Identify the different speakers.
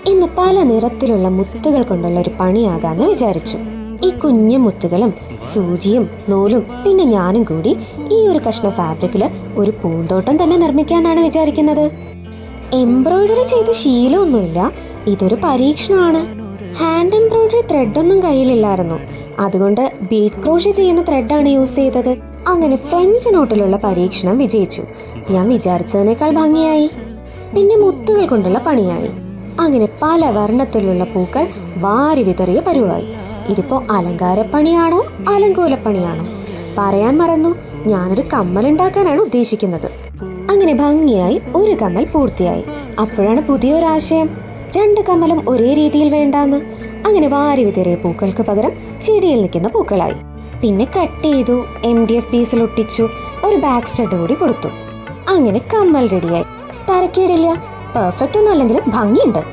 Speaker 1: ഇന്ന് പല നിറത്തിലുള്ള മുത്തുകൾ കൊണ്ടുള്ള ഒരു പണിയാകാന്ന് വിചാരിച്ചു. ഈ കുഞ്ഞു മുത്തുകളും സൂചിയും നൂലും പിന്നെ ഞാനും കൂടി ഈ ഒരു കഷ്ണം ഫാബ്രിക്കില് ഒരു പൂന്തോട്ടം തന്നെ നിർമ്മിക്കാന്നാണ് വിചാരിക്കുന്നത്. എംബ്രോയിഡറി ചെയ്ത് ശീലമൊന്നുമില്ല, ഇതൊരു പരീക്ഷണമാണ്. ഹാൻഡ് എംബ്രോയിഡറി ത്രെഡൊന്നും കയ്യിലില്ലായിരുന്നു, അതുകൊണ്ട് ബീഡ് ക്രോഷ്യ ചെയ്യുന്ന ത്രെഡാണ് യൂസ് ചെയ്തത്. അങ്ങനെ ഫ്രഞ്ച് നോട്ടിലുള്ള പരീക്ഷണം വിജയിച്ചു. ഞാൻ വിചാരിച്ചതിനേക്കാൾ ഭംഗിയായി. പിന്നെ മുത്തുകൾ കൊണ്ടുള്ള പണിയായി. അങ്ങനെ പല വർണ്ണത്തിലുള്ള പൂക്കൾ വാരി വിതറിയ പരുവായി. ഇതിപ്പോ അലങ്കാരപ്പണിയാണോ അലങ്കോലപ്പണിയാണോ പറയാൻ മറന്നു. ഞാനൊരു കമ്മൽ ഉണ്ടാക്കാനാണ് ഉദ്ദേശിക്കുന്നത്. അങ്ങനെ ഭംഗിയായി ഒരു കമ്മൽ പൂർത്തിയായി. അപ്പോഴാണ് പുതിയൊരാശയം, 2 കമ്മലും ഒരേ രീതിയിൽ വേണ്ടാന്ന്. അങ്ങനെ വാരി വിതറിയ പൂക്കൾക്ക് പകരം ചെടിയിൽ നിൽക്കുന്ന പൂക്കളായി. പിന്നെ കട്ട് ചെയ്തു, MDF പീസിൽ ഒട്ടിച്ചു, ഒരു ബാക്ക് സ്റ്റഡ് കൂടി കൊടുത്തു. അങ്ങനെ കമ്മൽ റെഡിയായി. തരക്കേടില്ല, പെർഫെക്റ്റ് ഒന്നും അല്ലെങ്കിലും ഭംഗിയുണ്ട്.